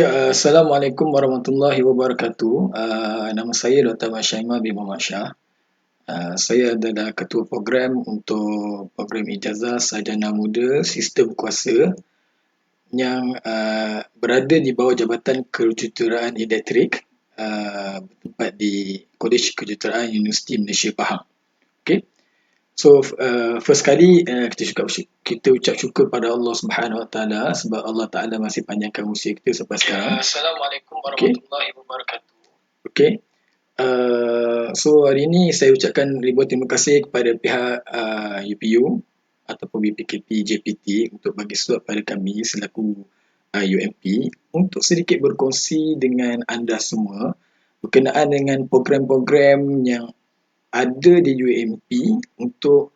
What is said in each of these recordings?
Assalamualaikum warahmatullahi wabarakatuh. Nama saya Dr. Masyaimah bin Muhammad Shah. Saya adalah ketua program untuk program ijazah sarjana muda sistem kuasa yang berada di bawah Jabatan Kejuruteraan Elektrik, bertempat di Kolej Kejuruteraan Universiti Malaysia Pahang. Okey. So, first kali kita ucap syukur pada Allah Subhanahu Wa Taala sebab Allah Taala masih panjangkan usia kita sampai sekarang. Assalamualaikum warahmatullahi wabarakatuh. Okey. So hari ini saya ucapkan ribuan terima kasih kepada pihak UPU ataupun BPKP JPT untuk bagi slot pada kami selaku UMP untuk sedikit berkongsi dengan anda semua berkenaan dengan program-program yang ada di UMP untuk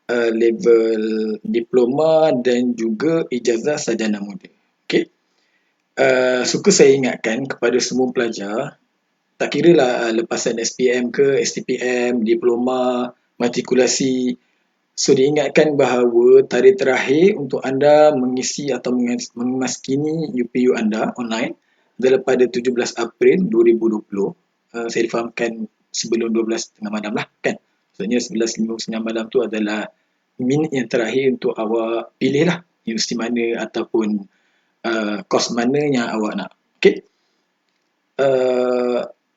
level diploma dan juga ijazah sarjana muda. Okey. Suka saya ingatkan kepada semua pelajar, tak kira lah lepasan SPM ke, STPM, diploma, matrikulasi. So diingatkan bahawa tarikh terakhir untuk anda mengisi atau memaskini UPU anda online adalah pada 17 April 2020. Saya difahamkan sebelum 12 tengah malam lah kan. Maksudnya 11.59 malam tu adalah minit yang terakhir untuk awak pilih lah universiti mana ataupun kos mana yang awak nak. Okay.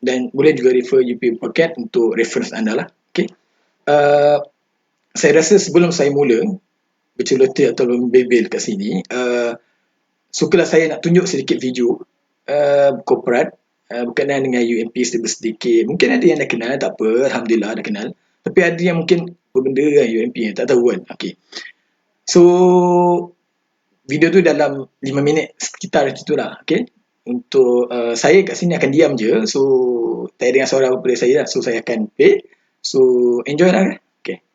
Dan boleh juga refer UPU Pocket untuk reference anda lah. Okay. Saya rasa sebelum saya mula berceloteh atau membebel kat sini, sukalah saya nak tunjuk sedikit video korporat berkenaan dengan UMP sedikit. Mungkin ada yang dah kenal, tak apa, Alhamdulillah dah kenal. Tapi ada yang mungkin berbenda dengan UMP yang tak tahu kan. Okay. So, video tu dalam 5 minit sekitar macam tu lah. Okay. Untuk saya kat sini akan diam je. So, tak dengar suara apa dari saya lah. So, saya akan play. So, enjoy lah. Okay.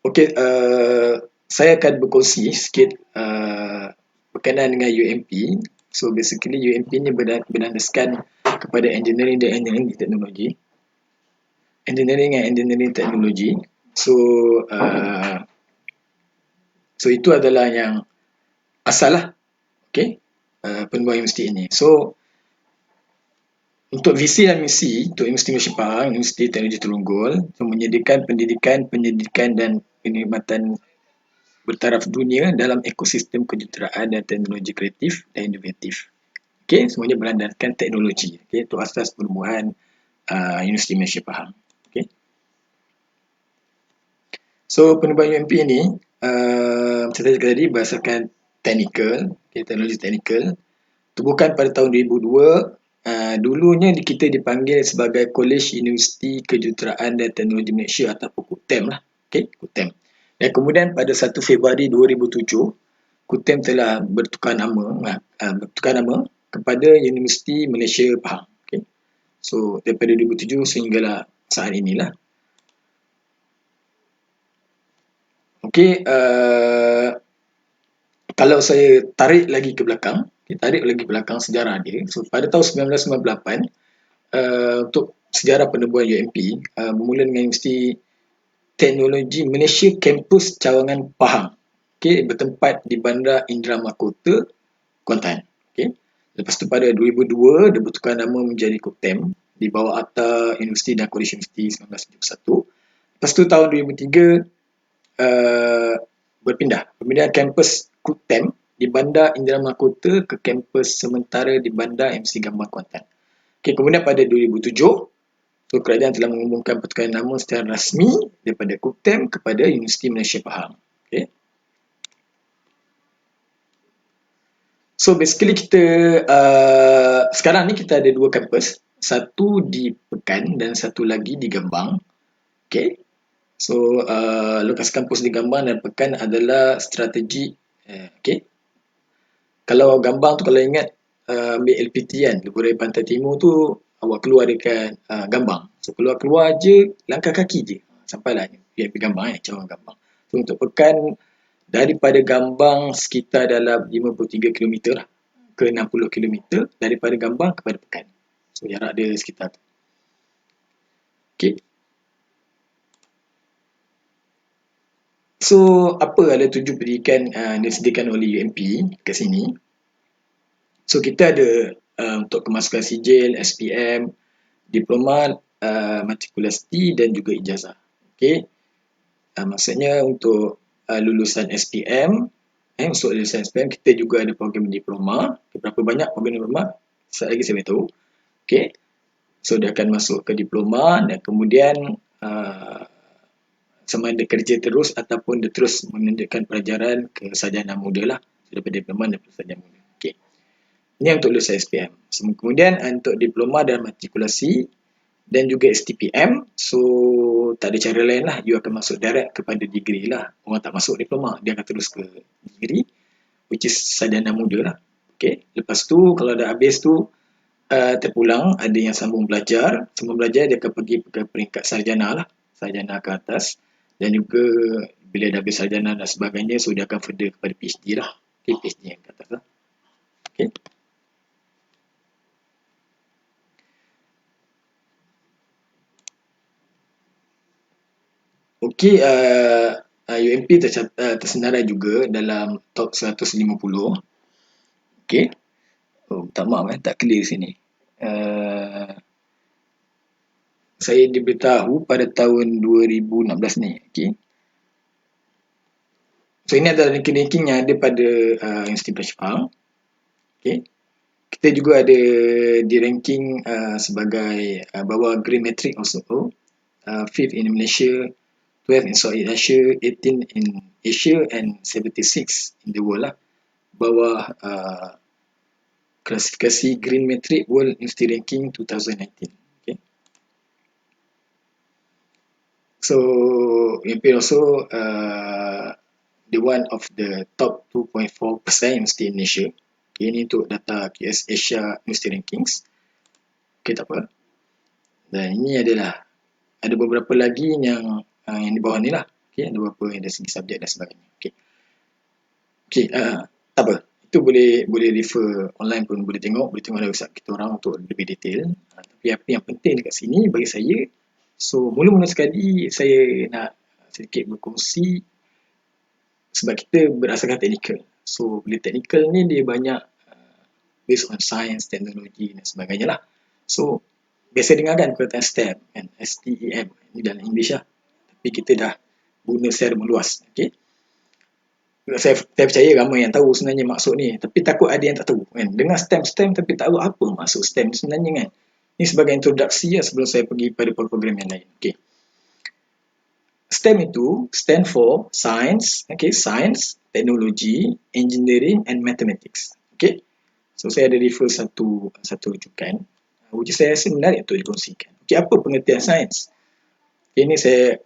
Okey, saya akan berkongsi sikit berkenaan dengan UMP. So basically UMP ni berlandaskan kepada engineering dan engineering teknologi. Engineering and engineering teknologi. So so itu adalah yang asal lah. Okey. Penubuhan universiti ini. So untuk visi dan misi untuk Universiti Malaysia Pahang, Universiti Teknologi Terengganu, menyediakan pendidikan dan penikmatan bertaraf dunia dalam ekosistem kejuruteraan dan teknologi kreatif dan inovatif. Okey, semuanya berlandaskan teknologi. Okey, itu asas penubuhan Universiti Malaysia Pahang. Okey. So penubuhan UMP ini macam saya cakap tadi berdasarkan teknikal, teknologi teknikal. Tubuhkan pada tahun 2002. Dulunya kita dipanggil sebagai Kolej Universiti Kejuruteraan dan Teknologi Malaysia ataupun KUTEM lah. Okey, KUTEM. Dan kemudian pada 1 Februari 2007, KUTEM telah bertukar nama kepada Universiti Malaysia Pahang. Okay. So daripada 2007 sehinggalah saat inilah. Okey, kalau saya tarik lagi ke belakang, sejarah dia. So pada tahun 1998, untuk sejarah penubuhan UMP, bermula dengan Universiti Teknologi Malaysia Kampus Cawangan Pahang. Okey, bertempat di Bandar Indra Mahkota, Kuantan. Okey. Lepas tu pada 2002 dia bertukar nama menjadi KUTEM di bawah Akta Universiti dan Kolej Universiti 1971. Lepas tu tahun 2003 berpindah kampus KUTEM di Bandar Indra Mahkota ke kampus sementara di Bandar MC Gambang Kuantan. Okey, kemudian pada 2007 so kerajaan telah mengumumkan pertukaran nama secara rasmi daripada KUTEM kepada Universiti Malaysia Pahang. Okey. So basically kita sekarang ni kita ada dua kampus, satu di Pekan dan satu lagi di Gambang. Okay. So lokasi kampus di Gambang dan Pekan adalah strategi. Okay. Kalau Gambang tu kalau ingat ambil LPT kan, Lebuh Raya Pantai Timur tu awak keluar dekat Gambang. So keluar je langkah kaki je sampailah PMP Gambang Cawangan Gambang. So untuk Pekan daripada Gambang sekitar dalam 53 km lah ke 60 km daripada Gambang kepada Pekan. So jarak dia sekitar tu. Okay. So apa adalah tuju pendidikan yang disediakan oleh UMP kat sini? So kita ada untuk kemasukan sijil, SPM, diploma, matrikulasi dan juga ijazah. Okay. Maksudnya untuk lulusan SPM, untuk lulusan SPM kita juga ada program diploma. Berapa banyak program diploma? Sekejap lagi saya beritahu. Okay. So dia akan masuk ke diploma dan kemudian sama ada kerja terus ataupun dia terus melanjutkan pelajaran ke sarjana muda lah. Daripada diploma dan sarjana muda. Okay. Ini untuk lulusan SPM. So, kemudian untuk diploma dan matrikulasi dan juga STPM, so tak ada cara lain lah. You akan masuk direct kepada degree lah. Orang tak masuk diploma, dia akan terus ke degree, which is sarjana muda lah. Okay. Lepas tu, kalau dah habis tu, terpulang, ada yang sambung belajar dia akan pergi ke peringkat sarjana lah. Sarjana ke atas. Dan juga bila dah habis sarjana dan sebagainya, so dia akan further kepada PhD lah. Okay, PhD yang ke atas lah. Okay. Okey, UMP tersenarai juga dalam top 150. Okey. Oh, tak maaf tak clear sini. Saya diberitahu pada tahun 2016 ni. Okey. So ini adalah ranking-ranking yang ada pada Universiti Malaysia Pahang. Okey. Kita juga ada di ranking sebagai bawah Green Metric also. 5th in Malaysia, 12 in Southeast Asia, 18 in Asia and 76 in the world lah. Bawah klasifikasi Green Metric World University Ranking 2019. Okay. So, UMP also the one of the top 2.4% university in Malaysia. Okay, ini untuk data QS Asia University Rankings. Okay, tak apa. Dan ini adalah ada beberapa lagi yang di bawah ni lah. Okay, ada berapa yang dari segi subjek dan sebagainya. Okay, tak apa. Itu boleh refer online pun boleh tengok dalam website kita orang untuk lebih detail. Tapi apa yang penting dekat sini bagi saya, so mula-mula sekali saya nak sedikit berkongsi sebab kita berasaskan teknikal. So bila teknikal ni dia banyak based on science, teknologi dan sebagainya lah. So biasa dengar kan perkataan STEM kan, STEM ni dalam English lah. Tapi kita dah guna secara meluas. Okay. Saya percaya ramai yang tahu sebenarnya maksud ni, tapi takut ada yang tak tahu kan. Dengar STEM tapi tak tahu apa maksud STEM sebenarnya kan. Ini sebagai introduksi lah sebelum saya pergi pada program yang lain. Okay. STEM itu stand for Science, okay, Science, Technology, Engineering and Mathematics. Okay. So saya ada refer satu rujukan which saya rasa menarik untuk dikongsikan. Okay, apa pengertian sains? Okay, ini saya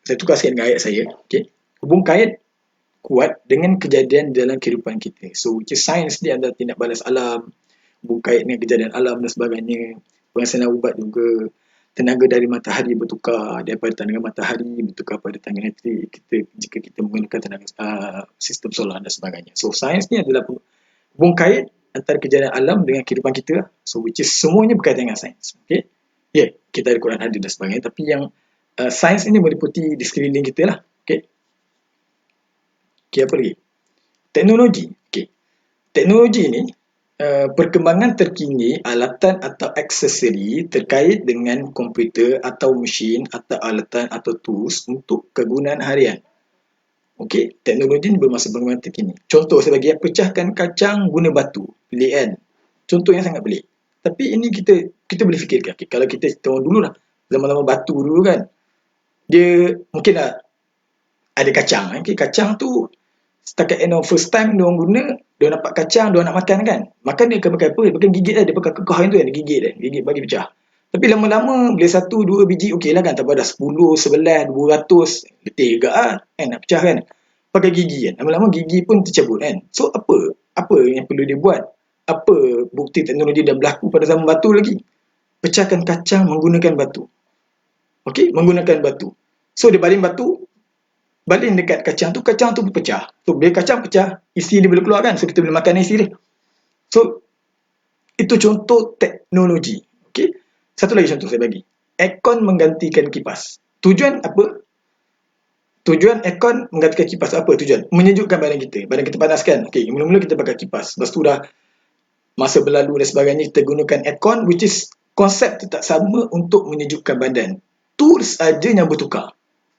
tukarkan dengan ayat saya. Okay. Hubung kait kuat dengan kejadian dalam kehidupan kita. So, which is science ni adalah tindak balas alam, berkait dengan kejadian alam dan sebagainya. Penghasilan ubat juga, tenaga dari matahari bertukar daripada tenaga matahari bertukar pada tenaga elektrik jika kita menggunakan tenaga sistem solar dan sebagainya. So, science ni adalah berkait antara kejadian alam dengan kehidupan kita. So, which is semuanya berkaitan dengan science. Okay? Ya, kita ada Quran hadis dan sebagainya. Tapi yang science ini meliputi di sekeliling kita lah. Okay? Okay, apa lagi? Teknologi. Okay. Teknologi ni perkembangan terkini alatan atau aksesori terkait dengan komputer atau mesin atau alatan atau tools untuk kegunaan harian. Okey, teknologi ni bermasa perkembangan terkini. Contoh saya bagi, pecahkan kacang guna batu. Pelik kan? Contoh yang sangat pelik. Tapi ini kita boleh fikirkan. Okay, kalau kita tahu dulu lah, zaman-zaman batu dulu kan, dia mungkin lah ada kacang. Okay, kacang tu setakat first time dia orang guna, dia nampak kacang, dia nak makan kan. Makan dia akan pakai apa? Dia pakai gigit dia pakai kekah tu kan, dia gigit bagi pecah. Tapi lama-lama bila 1 2 biji okey lah kan, tak pada 10, 11, 200, letih juga kan nak pecah kan. Pakai gigi kan. Lama-lama gigi pun tercabut kan. So apa yang perlu dia buat? Apa bukti teknologi dah berlaku pada zaman batu lagi? Pecahkan kacang menggunakan batu. Okey, menggunakan batu. So dia baling batu, baling dekat kacang tu pecah. So bila kacang pecah, isi dia boleh keluar kan. So kita boleh makan isi dia. So itu contoh teknologi. Okey. Satu lagi contoh saya bagi. Aircon menggantikan kipas. Tujuan apa? Tujuan aircon menggantikan kipas apa tujuan? Menyejukkan badan kita. Badan kita panas kan. Okey, mula-mula kita pakai kipas. Lepas tu dah masa berlalu dan sebagainya kita gunakan aircon, which is konsep tetap sama untuk menyejukkan badan. Tools saja yang bertukar.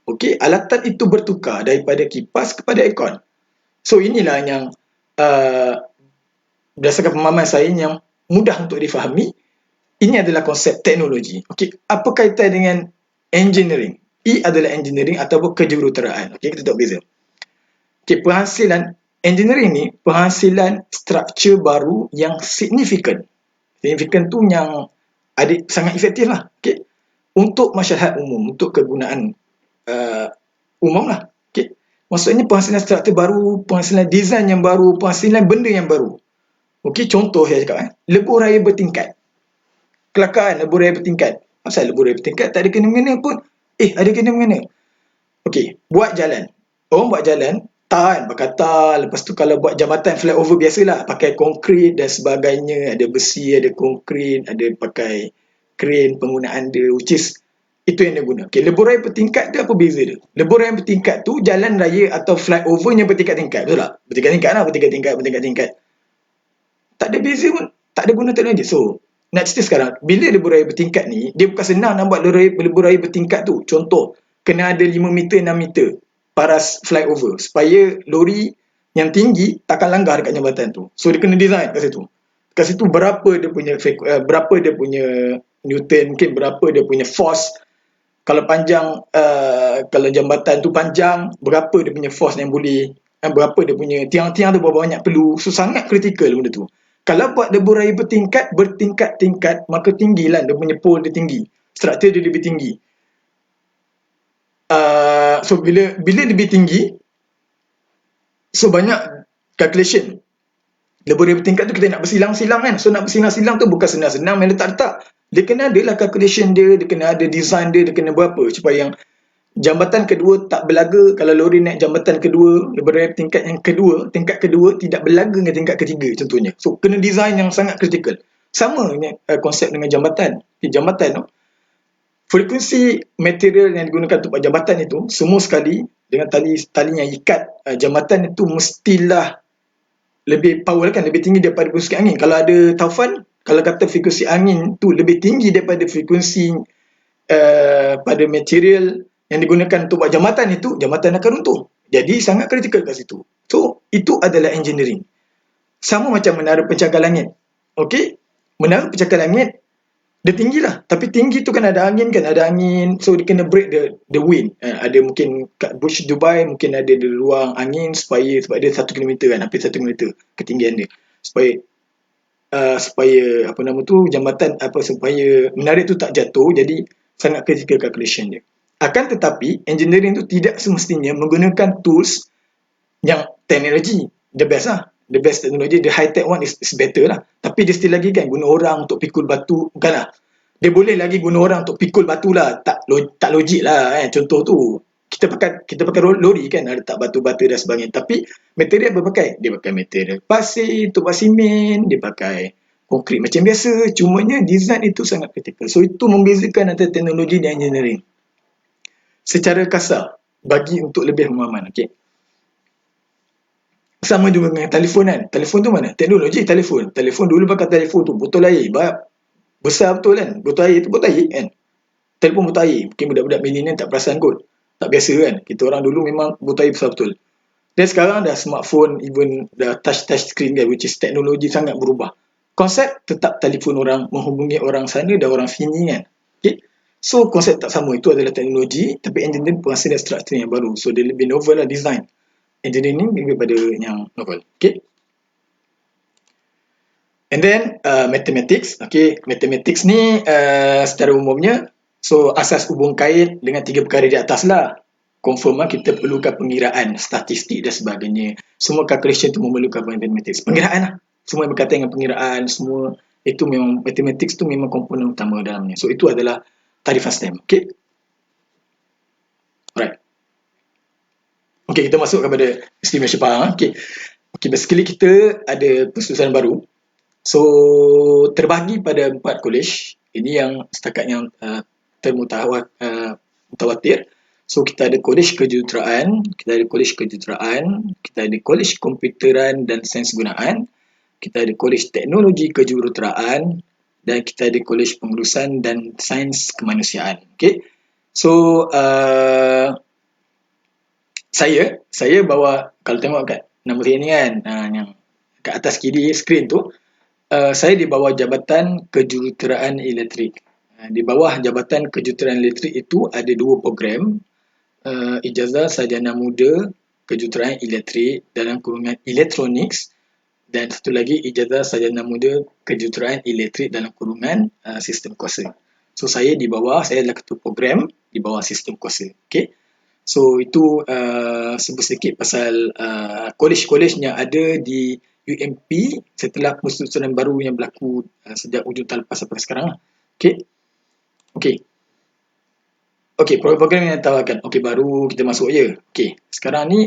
Okey, alatan itu bertukar daripada kipas kepada aircon. So inilah yang berdasarkan pemahaman saya yang mudah untuk difahami. Ini adalah konsep teknologi. Okey, apa kaitan dengan engineering? E adalah engineering ataupun kejuruteraan. Okey, kita tahu beza. Okey, penghasilan engineering ni penghasilan struktur baru yang signifikan. Signifikan tu yang sangat efektif lah. Okey, untuk masyarakat umum, untuk kegunaan umum lah. Okay. Maksudnya penghasilan struktur baru, penghasilan design yang baru, penghasilan benda yang baru. Okey, contoh saya cakap lebur raya bertingkat. Kelakar lebur raya bertingkat. Pasal lebur raya bertingkat tak ada kena-mengena pun. Ada kena-mengena. Okey, buat jalan. Orang buat jalan, tar kan, pakai tar. Lepas tu kalau buat jambatan flyover biasalah, pakai konkrit dan sebagainya. Ada besi, ada konkrit, ada pakai crane penggunaan dia, which is itu yang dia guna. Okay, lebur raya bertingkat tu apa beza dia? Lebur raya bertingkat tu jalan raya atau flyovernya bertingkat-tingkat. Betul tak? Bertingkat-tingkat lah, bertingkat-tingkat. Tak ada beza pun. Tak ada guna teknologi. So, nak cerita sekarang, bila lebur raya bertingkat ni, dia bukan senang nak buat lebur raya bertingkat tu. Contoh, kena ada 5 meter, 6 meter paras flyover supaya lori yang tinggi takkan langgar dekat jambatan tu. So, dia kena design kat situ. Kat situ berapa dia punya Newton, mungkin berapa dia punya force. Kalau panjang, kalau jambatan tu panjang, berapa dia punya force yang boleh, berapa dia punya tiang-tiang tu berapa banyak perlu. So sangat kritikal benda tu. Kalau buat lebur raya bertingkat-tingkat, maka tinggilah dia punya pole dia tinggi. Struktur dia lebih tinggi. So bila lebih tinggi, so banyak calculation. Lebur raya bertingkat tu kita nak bersilang-silang kan. So nak bersilang-silang tu bukan senang-senang main letak-letak. Dia kena adalah calculation dia kena ada design dia kena berapa supaya yang Jambatan kedua tak berlaga kalau lori naik jambatan kedua daripada tingkat kedua tidak berlaga dengan tingkat ketiga contohnya. So kena design yang sangat kritikal. Sama konsep dengan jambatan. Jambatan tu, frekuensi material yang digunakan untuk buat jambatan itu semua sekali dengan tali yang ikat jambatan itu mestilah lebih power kan, lebih tinggi daripada frekuensi angin. Kalau ada taufan, kalau kata frekuensi angin tu lebih tinggi daripada frekuensi pada material yang digunakan untuk buat jambatan itu, jambatan akan runtuh. Jadi sangat kritikal kat situ. So, itu adalah engineering. Sama macam menara pencakar langit. Okey? Menara pencakar langit, dia tinggi lah. Tapi tinggi tu kan ada angin kan, ada angin. So, dia kena break the wind. Ada mungkin kat Burj Dubai, mungkin ada di ruang angin supaya dia 1 km kan, hampir 1 km ketinggian dia. Supaya apa nama tu, jambatan supaya menara tu tak jatuh, jadi sangat critical calculation dia. Akan tetapi engineering tu tidak semestinya menggunakan tools yang teknologi the best lah, the best teknologi, the high tech one is better lah. Tapi dia still lagi kan guna orang untuk pikul batu, bukan lah. Dia boleh lagi guna orang untuk pikul batu lah, tak logik lah contoh tu. Kita pakai lori kan, ada tak batu bata dan sebagainya. Tapi material apa pakai? Dia pakai material pasir untuk buat simen, dia pakai konkrit macam biasa. Cumanya design itu sangat kritikal. So itu membezakan antara teknologi dan engineering. Secara kasar, bagi untuk lebih pemahaman. Okay. Sama juga dengan telefon kan. Telefon tu mana? Teknologi telefon. Telefon dulu pakai telefon tu botol air. Besar betul kan. Botol air tu botol air kan. Telefon botol air. Mungkin budak-budak milenial tak perasan kot. Tak biasa kan. Kita orang dulu memang botol air besar betul. Dan sekarang dah smartphone, even dah touch screen kan, which is teknologi sangat berubah. Konsep tetap telefon orang, menghubungi orang sana dan orang sini kan. Okay. So konsep tak sama. Itu adalah teknologi, tapi engineering penghasilan struktur yang baru. So dia lebih novel lah design. Engineering lebih pada yang novel. Okay. And then mathematics. Okay, mathematics ni secara umumnya, so asas hubung kait dengan 3 perkara di atas lah. Confirm lah kita perlukan pengiraan, statistik dan sebagainya. Semua calculation tu memerlukan mathematics. Pengiraan lah. Semua yang berkaitan dengan pengiraan, semua itu memang, mathematics tu memang komponen utama dalamnya. So itu adalah tarifan STEM. Okay. Alright. Okay, kita masuk kepada estimation power. Okay. Okay, basically kita ada persusunan baru. So, terbahagi pada 4 college. Ini yang setakat yang termutawatir. So, kita ada college kejuruteraan, kita ada college kejuruteraan, kita ada college komputeran dan sains gunaan, kita ada college teknologi kejuruteraan, dan kita ada college pengurusan dan sains kemanusiaan. Okay. So, saya bawa, kalau tengok kat nama saya ni kan, yang kat atas kiri skrin tu, saya di bawah Jabatan Kejuruteraan Elektrik. Di bawah Jabatan Kejuruteraan Elektrik itu ada 2 program, Ijazah Sarjana Muda Kejuruteraan Elektrik dalam kurungan Electronics, dan satu lagi Ijazah Sarjana Muda Kejuruteraan Elektrik dalam kurungan Sistem Kuasa. So saya di bawah, saya adalah ketua program di bawah Sistem Kuasa. Okay. So itu sebut sedikit pasal college-college yang ada di UMP setelah persusunan baru yang berlaku sejak hujung tahun lepas sampai sekarang. Okay. Okay, program yang ditawarkan. Okay, baru kita masuk je. Okay, sekarang ni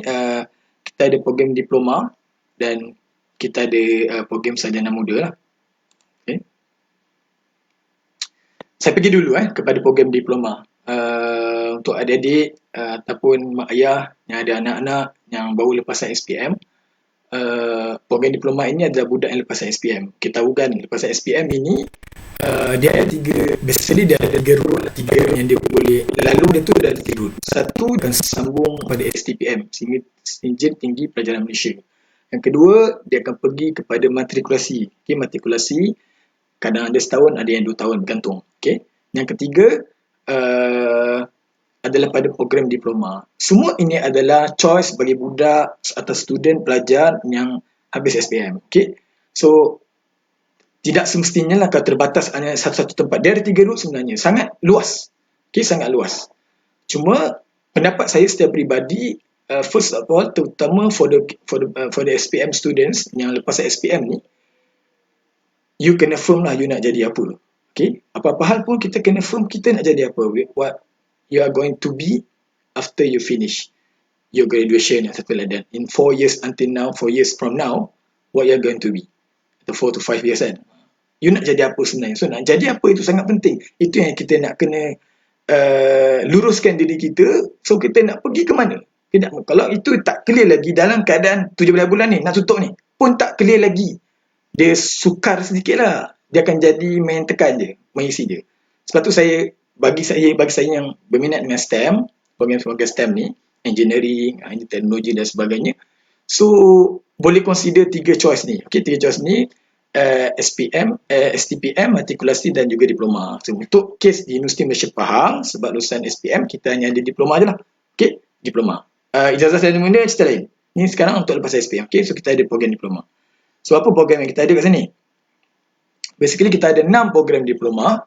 kita ada program diploma dan kita ada program sarjana muda lah. Okay. Saya pergi dulu kepada program diploma. Untuk adik-adik ataupun mak ayah yang ada anak-anak yang baru lepasan SPM, program diploma ini adalah budak yang lepasan SPM. Kita tahu kan lepasan SPM ini dia ada 3, basically dia ada 3 rule, 3 yang dia boleh lalu. Dia tu ada 3 rule. Satu, dan sambung pada STPM, Sinjin Tinggi Pelajaran Malaysia. Yang kedua, dia akan pergi kepada matrikulasi. Okay, matrikulasi kadang ada setahun, ada yang 2 tahun, bergantung. Okay. Yang ketiga adalah pada program diploma. Semua ini adalah choice bagi budak atau student pelajar yang habis SPM. Okay. So tidak semestinya lah kalau terbatas hanya satu-satu tempat. Dia ada 3 route sebenarnya. Sangat luas. Okay, sangat luas. Cuma pendapat saya secara peribadi, first of all, terutama for the SPM students yang lepas SPM ni, you kena firm lah you nak jadi apa. Okay, apa-apa hal pun kita kena firm kita nak jadi apa. What you are going to be after you finish your graduation and something like that. In 4 years until now, 4 years from now, what you're going to be. The 4 to 5 years kan. You nak jadi apa sebenarnya? So nak jadi apa itu sangat penting. Itu yang kita nak kena luruskan diri kita. So kita nak pergi ke mana? Tidak, kalau itu tak clear lagi dalam keadaan 17 bulan ni, nak tutup ni, pun tak clear lagi. Dia sukar sedikit lah. Dia akan jadi main tekan je, main isi je. Sebab tu bagi saya yang berminat dengan STEM, program-program STEM ni, engineering, teknologi dan sebagainya, so boleh consider 3 choice ni. Okay, 3 choice ni, STPM, matrikulasi dan juga diploma. So untuk kes di Universiti Malaysia Pahang, sebab lulusan SPM kita hanya ada diploma je lah. Okay, diploma. Ijazah sarjana muda cerita lain. Ni sekarang untuk lepas SPM. Okay, so kita ada program diploma. So apa program yang kita ada kat sini? Basically kita ada 6 program diploma.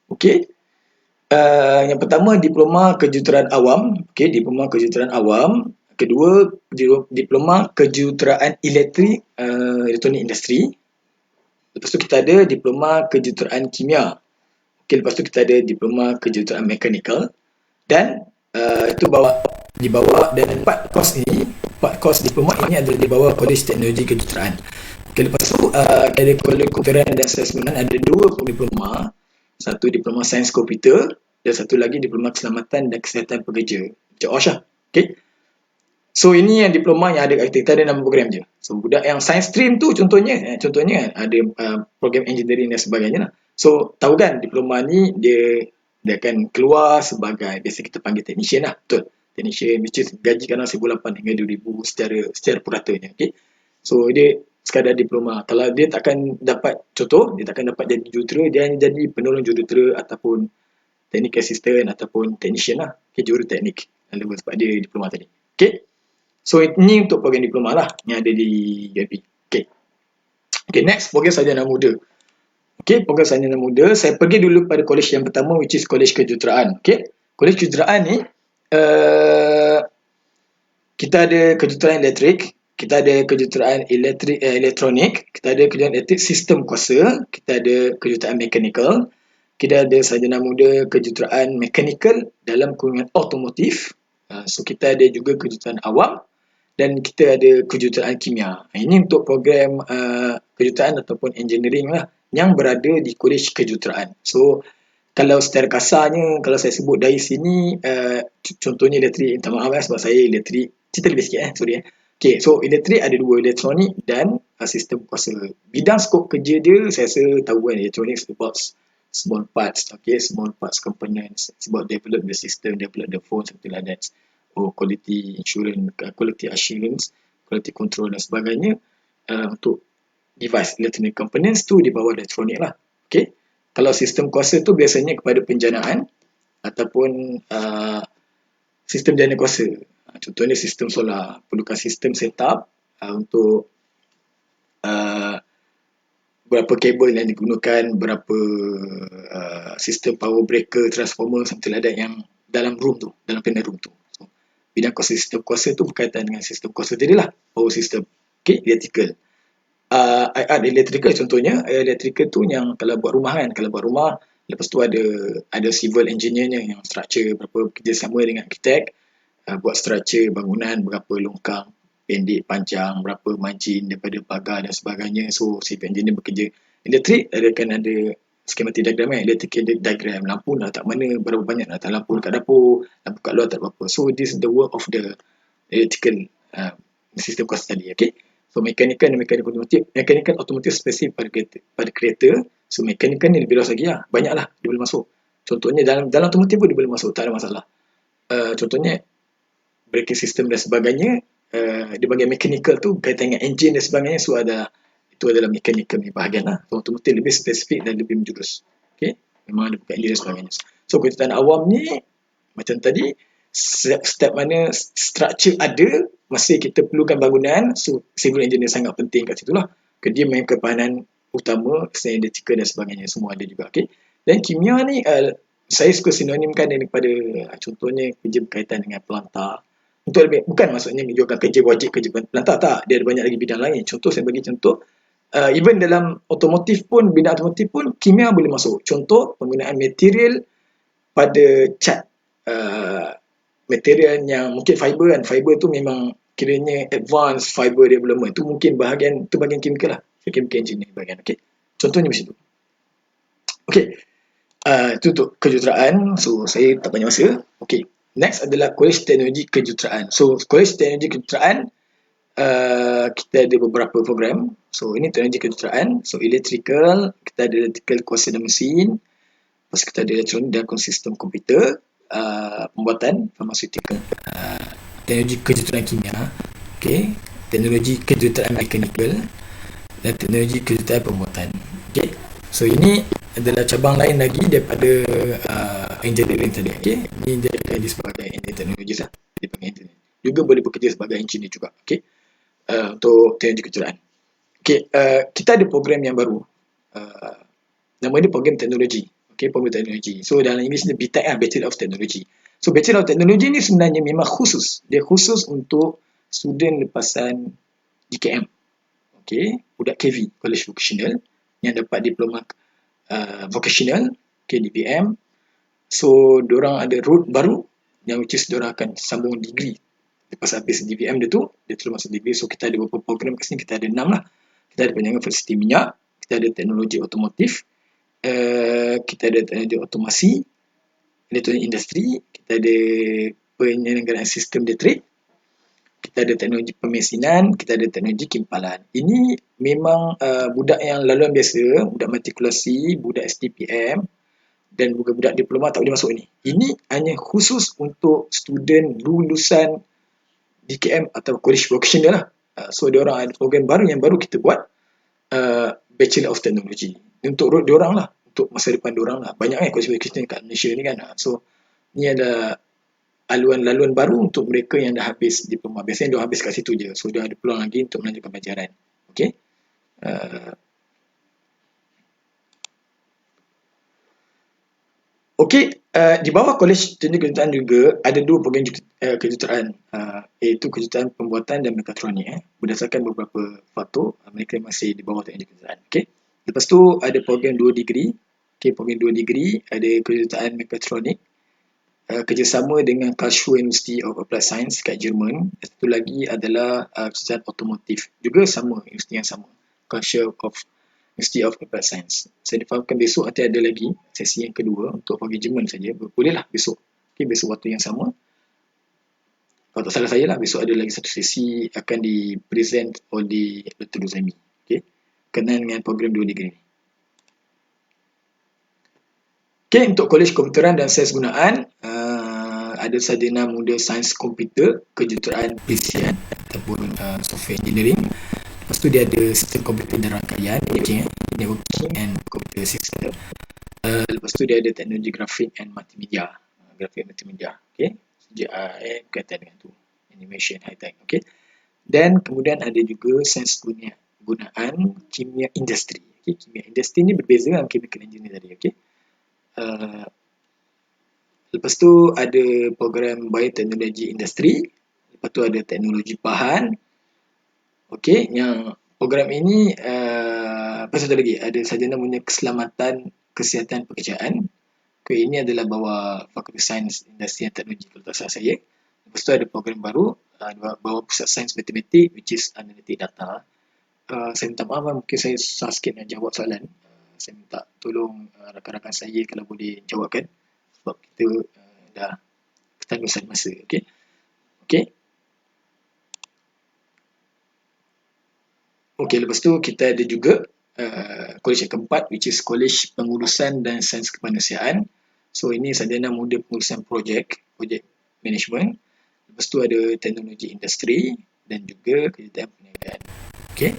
Okay. Yang pertama diploma kejuruteraan awam. Okay, diploma kejuruteraan awam. Kedua diploma kejuruteraan elektronik industri. Lepas tu kita ada diploma kejuruteraan kimia. Okay, lepas tu kita ada diploma kejuruteraan mechanical. Dan itu dibawa dan 4 kos diploma ini adalah di bawah Kolej Teknologi Kejuruteraan. Okay, lepas tu ada Kolej Komputeran dan Assessment, ada 2 diploma. Satu diploma Sains Komputer dan satu lagi diploma Keselamatan dan Kesihatan Pekerja. Macam OSHA. Okay. So ini yang diploma yang ada, kita ada 6 program je. So budak yang science stream tu contohnya ada program engineering dan sebagainya lah. So tahu kan diploma ni dia akan keluar sebagai, biasa kita panggil technician lah. Betul. Technician which is gaji kadang 1,800 hingga 2,000 secara puratanya. Okay. So dia sekadar diploma. Kalau dia takkan dapat, contoh, dia takkan dapat jadi jurutera, dia hanya jadi penolong jurutera ataupun teknik assistant ataupun technician lah. Okay, juruteknik. Sebab dia diploma tadi. Okay. So ini untuk program diploma lah yang ada di UiP. Okay, next program sarjana muda. Okay, program sarjana muda, saya pergi dulu pada kolej yang pertama, which is Kolej Kejuruteraan. Okay, Kolej Kejuruteraan ni kita ada kejuruteraan elektrik, kita ada kejuruteraan elektronik, kita ada kejuruteraan elektrik sistem kuasa, kita ada kejuruteraan mechanical, kita ada sarjana muda kejuruteraan mechanical dalam kurungan otomotif. So kita ada juga kejuruteraan awam dan kita ada kejuruteraan kimia. Ini untuk program kejuruteraan ataupun engineering lah yang berada di Kolej Kejuruteraan. So kalau secara kasarnya, kalau saya sebut dari sini, contohnya elektrik, minta maaf sebab saya elektrik, cerita lebih sikit sorry. Okay, so elektrik ada 2, elektronik dan sistem kuasa. Bidang skop kerja dia, saya rasa tahu kan, elektronik about small parts, okay, small parts components, it's about develop the system, develop the phone, something like that. Quality insurance, quality assurance, quality control dan sebagainya. Untuk device electronic components tu di bawah elektronik lah. Okay. Kalau sistem kuasa tu biasanya kepada penjanaan ataupun sistem jana kuasa. Contohnya sistem solar, perlukan sistem setup untuk berapa kabel yang digunakan, berapa sistem power breaker, transformer, something like that yang dalam room tu, dalam panel room tu. So, bidang kuasa sistem kuasa tu berkaitan dengan sistem kuasa tadi lah, power system. Okay, electrical. IR electrical contohnya, electrical tu yang kalau buat rumah kan, kalau buat rumah, lepas tu ada civil engineer-nya yang structure, berapa kerjasama dengan arkitek, buat structure bangunan, berapa longkang, pendek, panjang, berapa margin daripada pagar dan sebagainya. So civil engineer bekerja. Elektrik akan ada schematic diagram, electrical diagram, lampu nak letak mana, berapa banyak nak letak lampu dekat dapur, lampu kat luar tak apa. So this is the work of the electrical system kuasa tadi. Okay. So mechanical dan mechanical otomotif spesifik pada kereta. So mechanical ni lebih luas lagi lah. Banyak lah dia boleh masuk. Contohnya dalam otomotif pun dia boleh masuk, tak ada masalah. Contohnya braking system dan sebagainya. Dia bagian mechanical tu kaitan dengan engine dan sebagainya. So itu adalah mechanical ni bahagian lah. So otomotif lebih spesifik dan lebih menjurus. Okay. Memang ada bukan engine dan sebagainya. So kejuruteraan awam ni macam tadi, step mana structure ada, masih kita perlukan bangunan. So civil engineer sangat penting kat situ lah. Dia main peranan utama, selain electrical dan sebagainya, semua ada juga. Okay. Dan kimia ni saya suka sinonimkan daripada contohnya kerja berkaitan dengan pelantar. Untuk lebih, bukan maksudnya juga kerja wajib kerja pelantar, tak. Dia ada banyak lagi bidang lain. Contoh, saya bagi contoh, even dalam otomotif pun, bidang otomotif pun kimia boleh masuk. Contoh penggunaan material pada cat material yang mungkin fiber kan. Fiber tu memang kiranya advanced fiber development. Tu mungkin bahagian chemical lah. Chemical engineering bahagian. Okay. Contohnya macam tu. Okay. Itu untuk kejuruteraan. So, saya tak banyak masa. Okay. Next adalah Kolej Teknologi Kejuruteraan. So, Kolej Teknologi Kejuruteraan, kita ada beberapa program. So, ini teknologi kejuruteraan. So, electrical, kita ada electrical kuasa dan mesin. Lepas kita ada elektronik dan sistem komputer. Pembuatan farmaceutical. Teknologi kejuruteraan kimia. Okay. Teknologi kejuruteraan mechanical. Dan teknologi kejuruteraan pembuatan. Okay. So, ini adalah cabang lain lagi daripada engineering tadi. Okay. Ini dia jadi sebagai engineering teknologi lah. Dipanggil engineering. Juga boleh bekerja sebagai engineer juga. Okay. Untuk teknologi kejuruteraan. Okay. Kita ada program yang baru. Nama dia program teknologi. Okay, program teknologi. So, dalam English ni BTEC lah, Bachelor of Technology. So, Bachelor of Technology ni sebenarnya memang khusus. Dia khusus untuk student lepasan DKM. Okay, budak KV, College Vocational, yang dapat diploma vocational, okay, DPM. So, diorang ada route baru, yang which is diorang akan sambung degree. Lepas habis DPM dia tu, dia terus masuk degree. So, kita ada beberapa program kat sini, kita ada 6 lah. Kita ada penjagaan fasilitas minyak, kita ada teknologi otomotif, kita ada teknologi otomasi, elektronik industri, kita ada penyelenggaraan sistem elektrik, kita ada teknologi pemesinan, kita ada teknologi kimpalan. Ini memang budak yang laluan biasa, budak matrikulasi, budak STPM dan budak diploma tak boleh masuk ini. Ini hanya khusus untuk student lulusan DKM atau college vocational lah. So, diorang ada program baru yang baru kita buat, Bachelor of Technology. Untuk road diorang lah, untuk masa depan diorang lah. Banyak kan college vocational kat Malaysia ni kan. So, ni ada laluan baru untuk mereka yang dah habis diploma. Biasanya dia habis kat situ je. So, dia ada peluang lagi untuk melanjutkan pelajaran. Okay. Okey, di bawah Kolej Teknologi Kejuruteraan juga ada dua program kejuruteraan, iaitu kejuruteraan pembuatan dan mekatronik. Berdasarkan beberapa faktor, mereka masih di bawah Teknologi Kejuruteraan. Okey. Lepas tu ada program 2 degree. Okey, program 2 degree ada kejuruteraan mekatronik, kerjasama dengan Karlsruhe University of Applied Science kat Jerman. Satu lagi adalah kejuruteraan otomotif. Juga sama, universiti yang sama. Karlsruhe Institute of Applied Science. Saya difahamkan besok nanti ada lagi sesi yang kedua untuk bagi Jerman saja. Bolehlah besok. Okay, besok waktu yang sama. Kalau tak salah saya lah, besok ada lagi satu sesi akan di-present oleh Dr. Ruzaimi. Okay, kenal dengan program 2 degree ni. Okay, untuk Kolej Komputeran dan Sains Gunaan, ada sarjana muda sains komputer, kejuruteraan PCN ataupun software engineering. Lepas tu dia ada sistem komputer dan rangkaian, networking and computer system. Lepas tu dia ada teknologi grafik and multimedia. Okay. GIM berkaitan dengan tu. Animation, high tech. Okay. Dan kemudian ada juga sains gunaan kimia industri. Okay. Kimia industri ni berbeza dengan chemical engineering tadi. Okay. Lepas tu ada program bioteknologi industri. Lepas tu ada teknologi bahan. Okey, yang program ini apa satu lagi? Ada sarjana punya keselamatan kesihatan pekerjaan. Okey, ini adalah bawah Fakulti Sains Industri dan Teknologi kalau tak salah saya. Lepas tu ada program baru bawah Pusat Sains Matematik, which is Analitik Data. Saya minta maaf, mungkin saya susah sikit nak jawab soalan. Saya minta tolong rakan-rakan saya kalau boleh jawabkan sebab kita dah ketanggusan masa. Okey. Okey. Okey, lepas tu kita ada juga kolej yang keempat, which is Kolej Pengurusan dan Sains Kemanusiaan. So, ini sarjana muda pengurusan projek management. Lepas tu ada teknologi industri dan juga kejuruteraan perniagaan. Okey.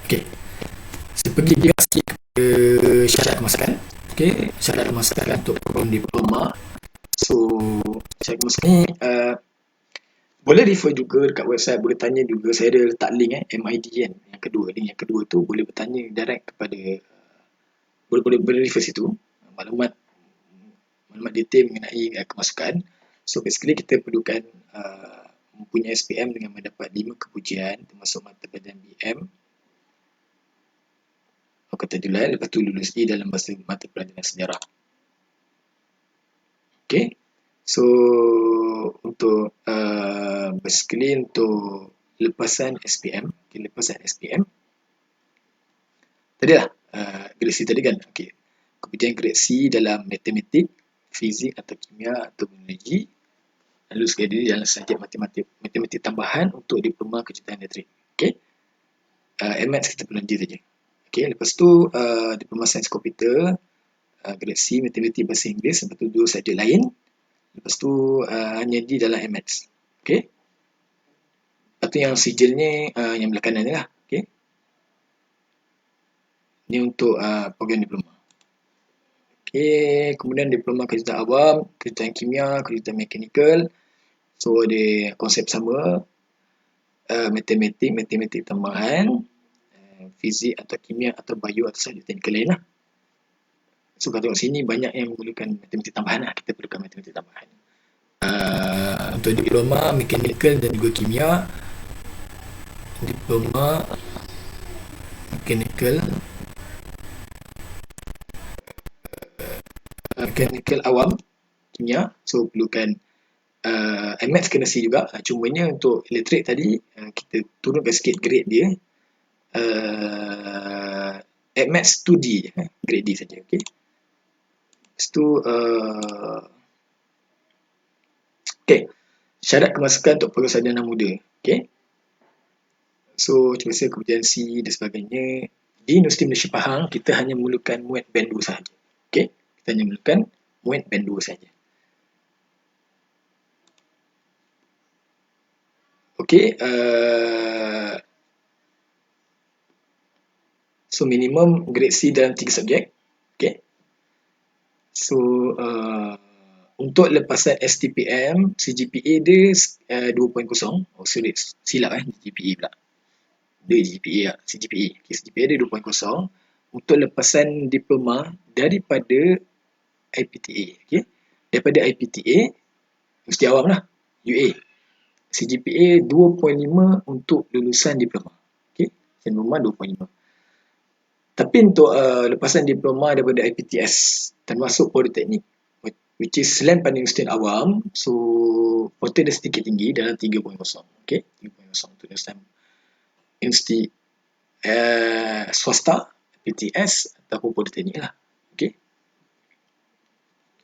Okey. Saya pergi sikit ke syarat kemasukan. Okey, syarat kemasukan untuk program diploma. So, syarat kemasukan ni boleh refer juga dekat website, boleh tanya juga. Saya ada letak link MID kan. Link yang kedua tu boleh bertanya direct kepada boleh refer situ. Maklumat detail mengenai kemasukan. So, basically kita perlukan mempunyai SPM dengan mendapat 5 kepujian termasuk mata pelajaran BM. Fakultas Julai, lepas tu lulus E dalam mata pelajaran sejarah. Okay, so untuk basically untuk lepasan SPM, lepasan SPM tadi lah, grade C tadi kan. Okay. Kemudian grade C dalam matematik, fizik atau kimia atau biologi, lalu sekali dalam subjek matematik tambahan untuk diploma kejuruteraan elektrik. Okay. MX kita pelajari saja. Okay. Lepas tu diploma sains komputer, grade C matematik bahasa Inggeris, lepas tu 2 subjek lain. Lepas tu hanya di dalam MX. Okay. Lepas tu yang sijilnya yang belah kanan ni lah. Okay. Ini untuk program diploma. Okay. Kemudian diploma kejuruteraan awam, kejuruteraan kimia, kejuruteraan mekanikal. So ada konsep sama. Matematik tambahan, fizik atau kimia atau bio atau subjek teknikal lain lah. So kalau tengok sini banyak yang menggunakan matematik tambahan lah. Kita perlukan matematik tambahan. Untuk diploma mekanikal dan juga kimia, diploma mekanikal awam kimia, so perlukan MX kena C juga. Cumanya untuk elektrik tadi kita turunkan sikit grade dia, MX 2D, grade D saja. Okay. Lepas tu okay, syarat kemasukan untuk program sarjana muda. Okay. So macam biasa kompetensi dan sebagainya. Di Universiti Malaysia Pahang kita hanya memerlukan muat band 2 sahaja. Okay. Kita hanya memerlukan muat band 2 sahaja. Okay. So minimum grade C dalam 3 subjek. Okay. So untuk lepasan STPM, CGPA dia 2.0. Oh sorry, silap GPA pula. Dia GPA lah, CGPA. Okay, CGPA dia 2.0. Untuk lepasan diploma daripada IPTA. Okay. Daripada IPTA, mesti awam lah, UA. CGPA 2.5 untuk lulusan diploma. Okay. Diploma 2.5. Tapi untuk lepasan diploma daripada IPTS, termasuk politeknik, which is selain pada universiti awam, so poten dia sedikit tinggi dalam 3.0. Okay, 3.0 untuk universiti swasta, PTS ataupun politeknik lah. Okay.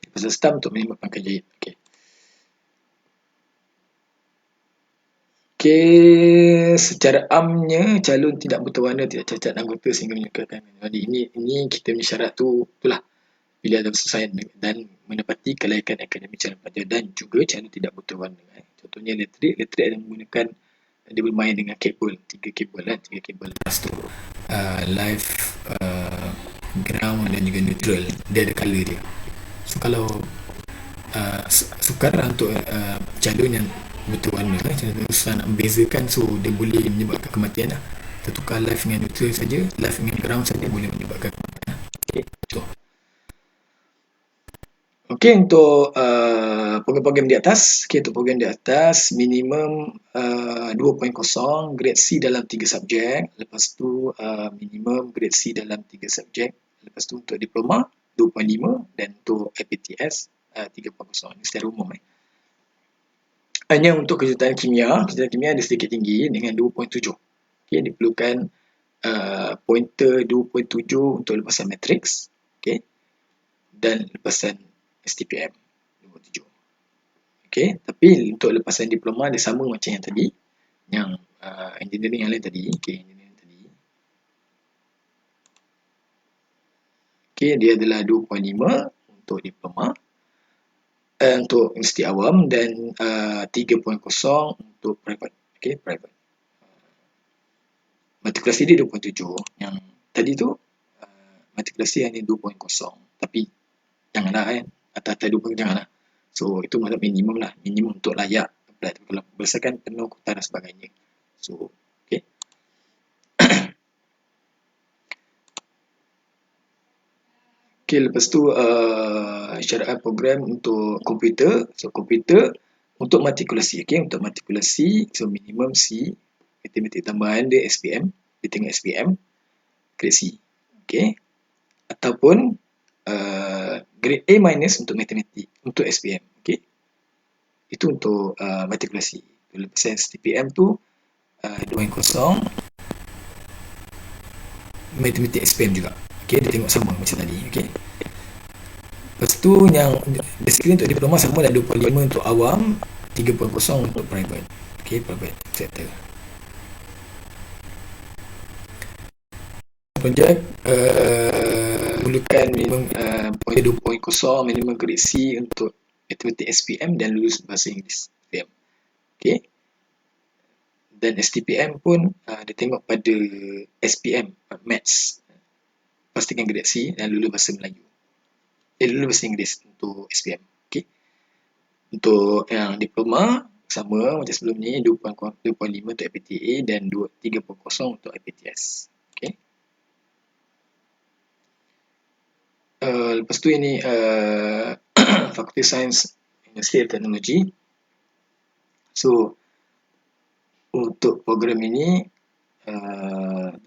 Lepasan STAM untuk minimum pangkat jahit. Okay. Okay, secara amnya calon tidak berwarna tidak cacat anggota sehingga menyukarkan. Jadi ini kita punya syarat tu itulah pilihan dan kesesuaian dan menepati kelayakan akademik calon pelajar dan juga calon tidak berwarna. Contohnya elektrik ada menggunakan, dia bermain dengan kabel, 3 kabel lah, 3 kabel. Lepas tu live, ground dan juga neutral, dia ada color dia. So kalau sukar untuk calon yang berwarna, susah nak membezakan, so dia boleh menyebabkan kematian lah. Kita tukar live dengan neutral saja, live dengan ground saja boleh menyebabkan kematian. Okay, so okay, untuk program-program di atas, okay, untuk program di atas minimum 2.0 grade C dalam 3 subjek. Lepas tu minimum grade C dalam 3 subjek. Lepas tu untuk diploma 2.5 dan untuk IPTS 3.0. Ini secara umum. Hanya untuk kejuruteraan kimia dia sedikit tinggi dengan 2.7. Okay, diperlukan pointer 2.7 untuk lepasan matrix. Okay, dan lepasan STPM 2.7. Okay, tapi untuk lepasan diploma dia sama macam yang tadi, yang engineering yang lain tadi. Okay, engineering tadi. Okay, dia adalah 2.5 untuk diploma, untuk universiti awam, dan 3.0 untuk private. Okay, private. Matrikulasi dia 2.7. Yang tadi tu matrikulasi hanya 2.0. Tapi janganlah kan, atas-atas 2.0 janganlah. So itu maksud minimum lah, minimum untuk layak apply. Kalau berdasarkan penuh kota dan sebagainya. So okay. Okay, lepas tu syarat program untuk komputer. So komputer untuk matrikulasi. Okay, untuk matrikulasi, so minimum C, matematik tambahan dia SPM, dia tengok SPM, grade C. Okay. Ataupun grade A minus untuk matematik, untuk SPM. Okay. Itu untuk matrikulasi. Lepas STPM tu 2.0 matematik SPM juga. Okay, dia tengok sama macam tadi. Okay. Lepas tu yang basically untuk diploma sama dah 25 untuk awam, 3.0 untuk private. Okay, private sector. Projek perlukan minimum 2.0 minimum grade C untuk matematik SPM dan lulus bahasa Inggeris SPM. Okay. Dan STPM pun dia tengok pada SPM, Maths. Pastikan grade C dan lulus bahasa Melayu. Lulus bahasa Inggeris untuk SPM. Okay. Untuk yang diploma sama macam sebelum ni, 2.5 untuk IPTA dan 3.0 untuk IPTS. Okay. Lepas tu ini Fakulti Sains Industri dan Teknologi. So untuk program ini 2.0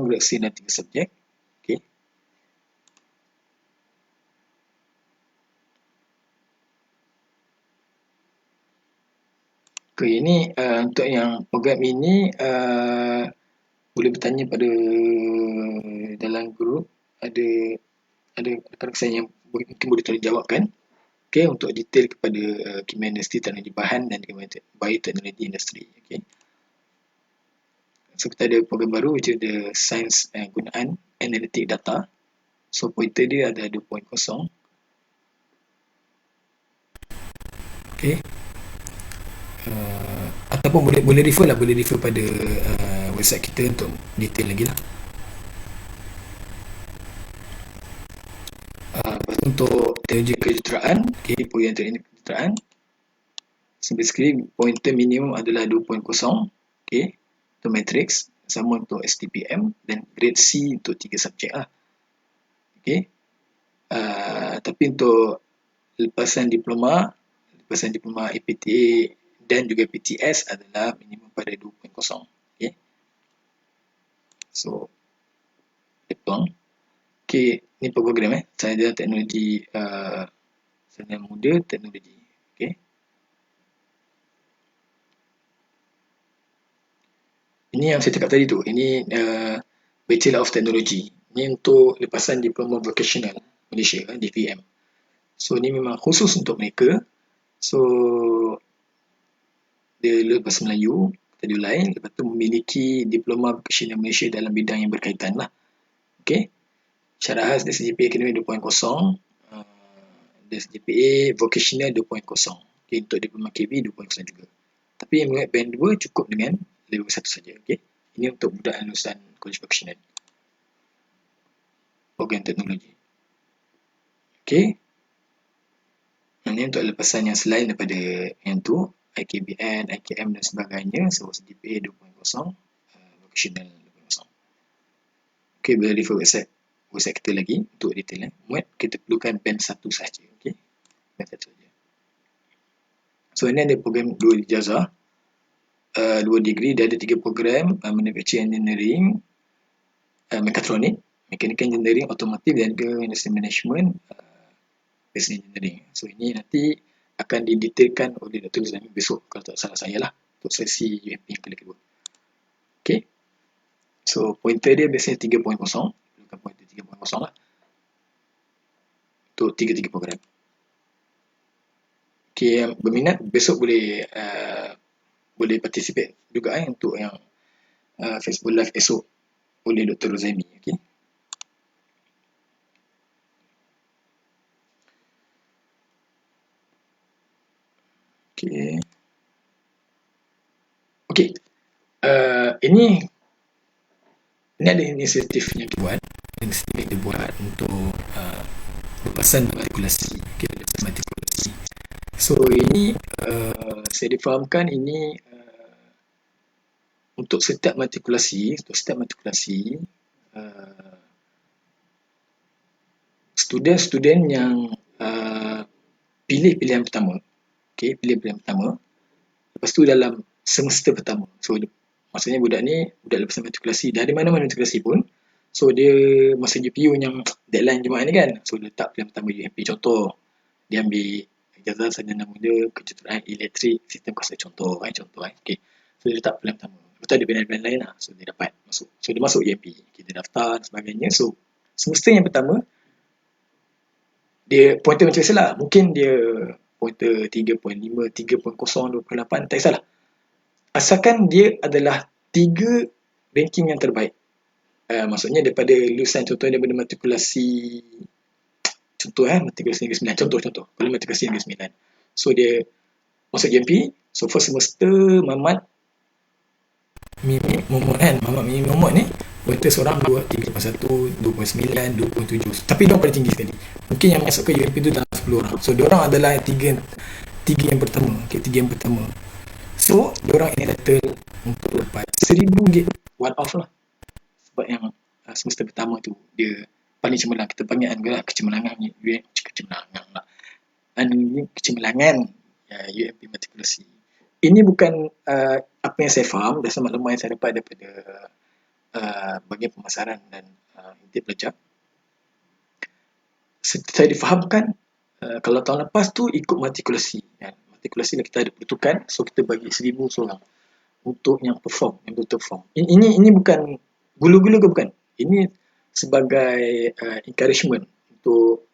grade C dan 3 subjek. Okay. Okay, ini untuk yang program ini boleh bertanya pada dalam grup, ada rakan saya yang mungkin boleh tolong jawabkan. Okay, untuk detail kepada Kimia Industri Teknologi Bahan dan Bioteknologi Industri. Okay. So kita ada program baru, which is the Sains Gunaan Analitik Data. So pointer dia ada 2.0. Okay. Ataupun boleh refer pada website kita untuk detail lagi lah. Untuk teknologi kejuruteraan, okay, program teknologi kejuruteraan, so basically pointer minimum adalah 2.0. Okay, untuk matrix, sama untuk STPM dan grade C untuk 3 subjek lah. Okay. Tapi untuk lepasan diploma IPTA dan juga PTS adalah minimum pada 2.0. Okay. So peluang. Okay, ni program Sarjana Teknologi Sarjana Muda Teknologi. Okay. Ini yang saya cakap tadi tu. Ini Bachelor of Technology. Ini untuk lepasan diploma vocational Malaysia, DPM. So ni memang khusus untuk mereka. So dia lulus bahasa Melayu, tadi lain, lepas tu memiliki diploma vocational Malaysia dalam bidang yang berkaitan lah. Okay. Syarat khas dari CGPA Akademik 2.0, dari CGPA vocational 2.0. Okay, untuk diploma KB 2.0 juga. Tapi yang mengenai band 2 cukup dengan level 1 saja. Okay. Ini untuk budak lulusan college vocational, program teknologi. Okay. Ini untuk lepasan yang selain daripada yang tu, IKBN, IKM dan sebagainya. So CGPA 2.0, vocational 2.0. Okay, boleh refer website kita lagi untuk detailnya. Muat kita perlukan band 1 saja. Okay, band 1 saja. So ini ada program 2 ijazah, 2 degree, dia ada 3 program, manufacturing engineering, mekatronik, mechanical engineering, otomotif dan ke industry management, business engineering. So ini nanti akan didetailkan oleh Dr. Zami besok kalau tak salah saya lah, untuk sesi UMP yang kedua. Okay. So pointer dia biasanya 3.0, bukan pointer 3.0 lah, untuk 3 program. Okay, yang berminat besok boleh participate juga untuk yang Facebook Live esok oleh Dr. Rozami. Okay. Okay. Ini ada inisiatif yang dibuat untuk lepasan matrikulasi. Okay, lepasan matrikulasi. So ini saya difahamkan ini untuk setiap matrikulasi, student-student yang pilih pilihan pertama. Okay, pilih pilihan pertama. Lepas tu dalam semester pertama. So maksudnya budak lepasan matrikulasi dari mana-mana matrikulasi pun, So dia masa GPU yang deadline Jumaat ni kan, so dia letak pilihan pertama UMP. Contoh, dia ambil ijazah sarjana muda kejuruteraan elektrik sistem kuasa contoh okay. So dia letak pilihan pertama, lepas tu ada pilihan-pilihan lain lah, so dia dapat masuk, so dia masuk UMP, kita daftar dan sebagainya. So semester yang pertama dia pointer macam biasalah, mungkin dia pointer 3.5, 3.0, 2.8, tak kisahlah, asalkan dia adalah 3 ranking yang terbaik. Maksudnya daripada lulusan, contohnya daripada matrikulasi, matrikulasi Negeri Sembilan, contoh kalau matrikulasi Negeri Sembilan, so dia masuk JMP. So first semester Mamat Momot ni pointer seorang 3.1, 2.9, 2.7, tapi dia paling tinggi sekali. Mungkin yang masuk ke UMP tu dalam 10 orang. So dia orang adalah tiga yang pertama, tiga yang pertama. So dia orang entitled untuk dapat RM1,000 one off lah, sebab yang semester pertama tu dia paling cemerlang, kita panggil kecemerlangan UMP matrikulasi. Ini bukan apa yang saya faham, dasar maklumat yang saya dapat daripada bahagian pemasaran dan intake pelajar. Saya difahamkan kalau tahun lepas tu ikut matrikulasi, matrikulasi kita ada pertukan, so kita bagi 1,000 seorang untuk yang perform, yang betul perform. Ini bukan gulu-gulu ke bukan, ini sebagai encouragement untuk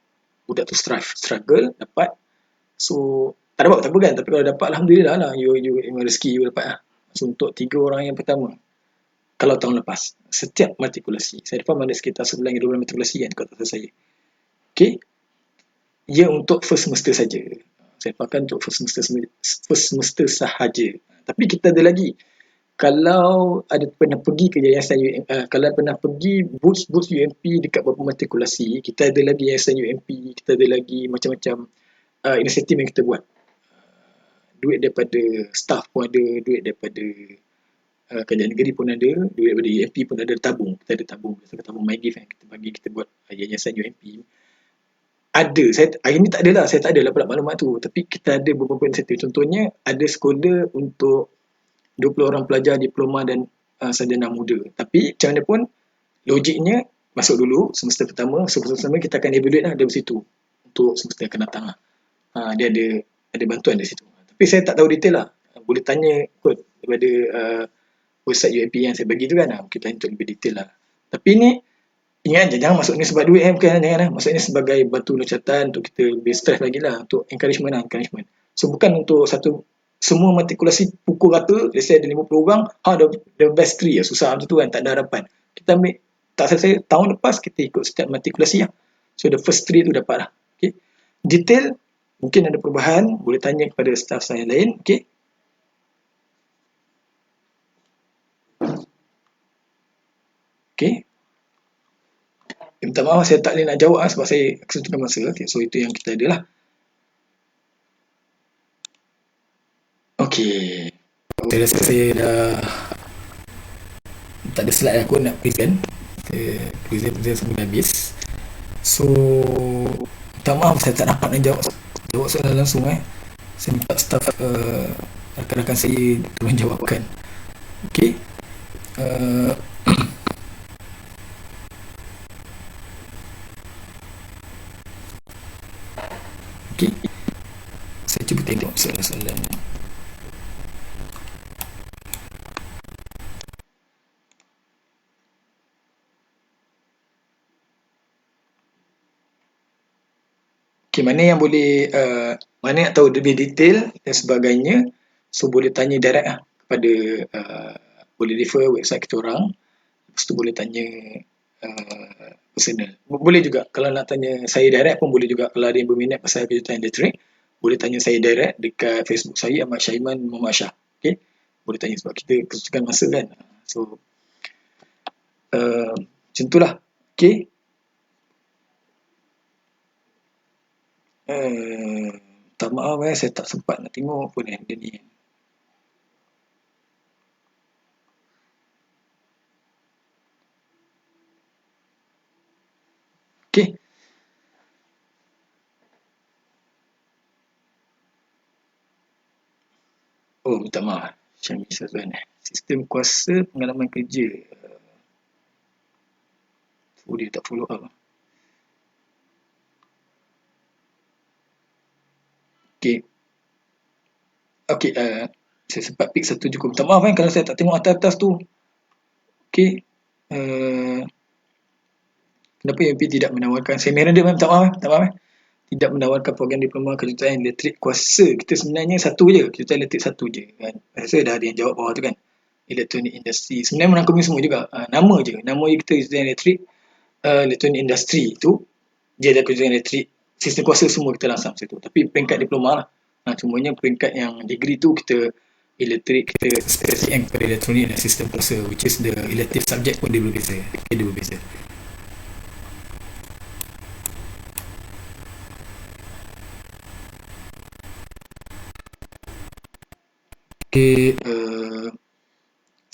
budak tu struggle dapat. So tak dapat tak apa kan, tapi kalau dapat alhamdulillah lah, you rezeki you dapat lah. So untuk 3 orang yang pertama, kalau tahun lepas setiap matrikulasi, saya faham ada sekitar 11 hingga 12 matrikulasi kan kalau tak saya. Okay, ia untuk first semester saja. Saya pakai untuk first semester sahaja. Tapi kita ada lagi, kalau ada pernah pergi ke yayasan kalau pernah pergi booth UMP dekat beberapa matrikulasi, kita ada lagi yayasan UMP, kita ada lagi macam-macam inisiatif yang kita buat. Duit daripada staff pun ada, duit daripada kerajaan negeri pun ada, duit daripada UMP pun ada, tabung. Kita ada tabung, tabung MyGift yang kita bagi, kita buat yayasan UMP. Ada, hari ni tak ada lah, saya tak ada lah pula maklumat tu, tapi kita ada beberapa inisiatif. Contohnya ada sekolah untuk 20 orang pelajar diploma dan sarjana muda. Tapi macam mana pun, logiknya masuk dulu semester pertama, semester pertama kita akan evaluate lah dari situ untuk semester yang akan datang lah. Dia ada bantuan dari situ. Tapi saya tak tahu detail lah, boleh tanya kot daripada website UMP yang saya bagi tu kan, kita tanya untuk lebih detail lah. Tapi ni ingat, jangan masuk ni sebab duit, bukan, jangan lah. Maksudnya sebagai batu loncatan untuk kita lebih stress lagi lah, untuk encouragement lah, encouragement. So bukan untuk semua matrikulasi pukul rata, let's say ada 50 orang, the best 3 lah, susah macam tu kan, tak ada harapan. Kita ambil, tak selesai tahun lepas, kita ikut setiap matrikulasi lah. So the first 3 tu dapat lah. Okay. Detail, mungkin ada perubahan, boleh tanya kepada staff saya lain. Okay. Okay. Minta maaf saya tak boleh nak jawab sebab saya kesentuhan masa. Okay, so itu yang kita ada lah. Okay, saya rasa saya dah tak ada slide aku nak present. Present semua dah habis. So minta maaf saya tak dapat nak jawab soalan langsung. Saya minta staff rakan-rakan saya tolong jawabkan. Okay. Okay, saya cuba tengok soalan-soalan. Okay, mana yang boleh mana nak tahu lebih detail dan sebagainya, so boleh tanya direct lah kepada boleh refer website kita orang. Lepas tu boleh tanya personal. Boleh juga kalau nak tanya saya direct pun boleh juga. Kalau ada yang berminat pasal kejuruteraan elektrik, boleh tanya saya direct dekat Facebook saya, Ahmad Syaiman Muhammad Shah. Okay, boleh tanya sebab kita kesukaan masa kan. So macam tu lah. Okay. Tak maaf saya tak sempat nak tengok pun dia ni. Okay. Oh, minta maaf. Syamil Sazwan. Sistem kuasa pengalaman kerja. Dia tak follow up. Okay. Okay, saya sempat pick satu je. Minta maaf kalau saya tak tengok atas-atas tu. Okay. Kenapa UMP tidak menawarkan, saya random, minta maaf. Tidak menawarkan program diploma kejuruteraan elektrik kuasa. Kita sebenarnya satu je, kejuruteraan elektrik satu je kan. Saya rasa dah ada yang jawab bawah tu kan. Electronic Industry. Sebenarnya merangkumi semua juga. Nama je kita kejuruteraan elektrik, Electronic Industry tu dia ada kejuruteraan elektrik, sistem kuasa semua kita langsam situ. Tapi peringkat diploma lah. Cumanya peringkat yang degree tu kita elektrik, kita SPM kepada elektronik dan sistem kuasa, which is the elective subject pun dia berbeza. Dia berbeza. Okay,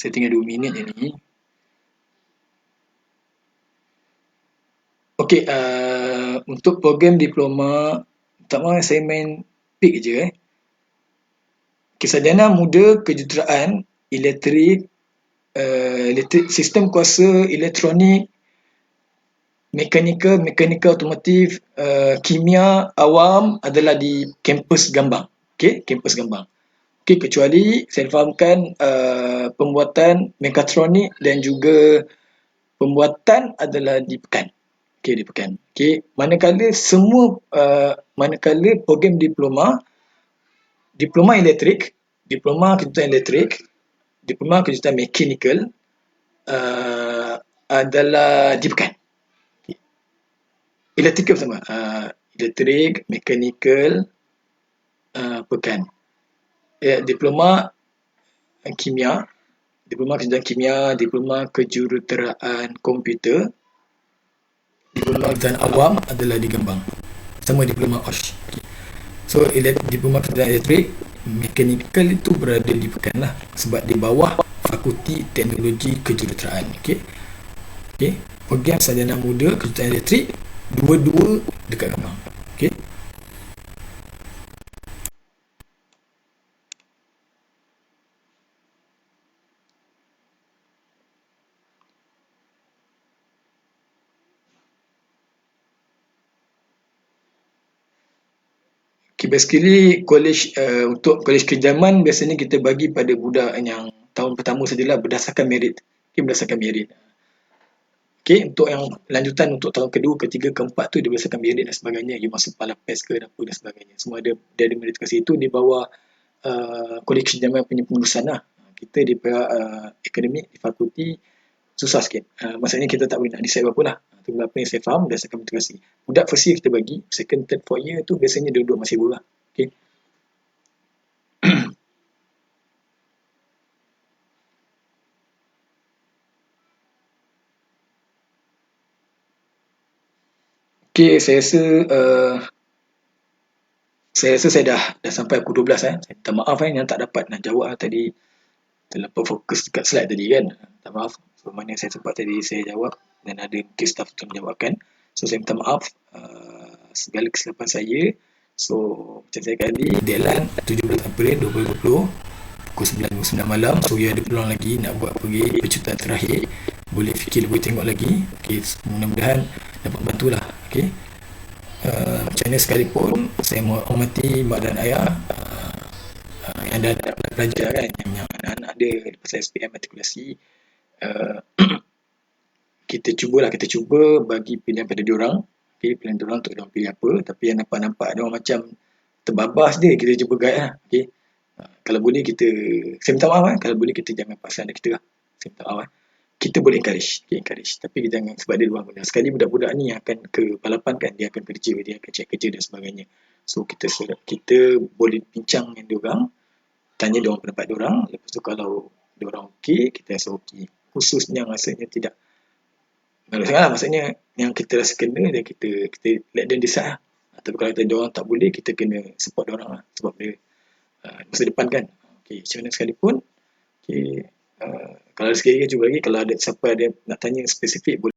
saya tinggal 2 minit je ni. Okay, untuk program diploma, tak mahu saya main pick je. Sarjana muda kejuruteraan elektrik, sistem kuasa, elektronik, mekanikal otomotif, kimia awam adalah di kampus Gambang. Okay, kampus Gambang. Okay, kecuali saya fahamkan pembuatan mekatronik dan juga pembuatan adalah di Pekan. Okay, di Pekan. Okay, manakala program diploma elektrik, diploma kejuruteraan elektrik, diploma kejuruteraan mekanikal adalah di Pekan. Okay. Elektrikal sama. Elektrik, mekanikal, Pekan. Diploma kimia, diploma kejuruteraan kimia, diploma kejuruteraan komputer, diploma kejuruteraan awam adalah di Gambang. Sama diploma OSH. So, diploma kejuruteraan elektrik, mekanikal itu berada di Pekan lah. Sebab di bawah Fakulti Teknologi Kejuruteraan. Okay. Program sarjana muda kejuruteraan elektrik, dua-dua dekat Gambang. Okay. Basically, untuk kolej kejaman biasanya kita bagi pada budak yang tahun pertama sajalah berdasarkan merit. Berdasarkan merit. Untuk yang lanjutan untuk tahun kedua, ketiga, keempat tu dia berdasarkan merit dan sebagainya. You masuk Palapes ke apa dan sebagainya. Semua dia ada meritokrasi itu di bawah kolej kejaman punya pengurusan lah. Kita di pihak akademik, di fakulti, susah sikit. Maksudnya kita tak boleh nak decide apa-apa lah. Itu apa yang saya faham berdasarkan meritokrasi. Budak first year kita bagi, second, third, fourth year tu biasanya duduk masih bawah. Okay. Okay, saya rasa saya dah sampai pukul 12. Saya minta maaf yang tak dapat nak jawab tadi. Terlalu fokus dekat slide tadi kan. Minta maaf. So, mana saya sempat tadi saya jawab dan ada mungkin staff yang menjawabkan. So, saya minta maaf segala kesilapan saya. So, macam saya tadi, deadline 17 April 2020 pukul 9 malam. So, you ada peluang lagi nak buat pergi pecutan terakhir. Boleh fikir, boleh tengok lagi. Okay, mudah-mudahan dapat bantulah. Okay. Macam mana sekalipun, saya menghormati mak dan ayah yang dah belajar kan, yang anak-anak ada pasal SPM matrikulasi. Kita cuba bagi pilihan pada diorang. Okay, pilihan diorang untuk diorang pilih apa. Tapi yang nampak diorang macam terbabas dia, kita cuba guide lah. Okay. Kalau boleh kita, saya minta maaf kalau boleh kita jangan paksa anak kita lah. Saya minta maaf kita boleh encourage. Tapi kita jangan, sebab dia luar guna. Sekali budak-budak ni akan ke balapan kan, dia akan kerja, dia akan cek kerja dan sebagainya. So kita boleh bincang dengan diorang, tanya diorang pendapat diorang. Lepas tu kalau diorang okey, kita rasa okey. Khususnya rasanya tidak maksudnya yang kita rasa kena, dan kita let them decide lah. Tapi kalau diorang tak boleh, kita kena support diorang lah. Sebab dia masa depan kan. Okay, macam mana sekalipun. Okay, kalau ada sekali cuba lagi, kalau ada siapa ada nak tanya spesifik boleh.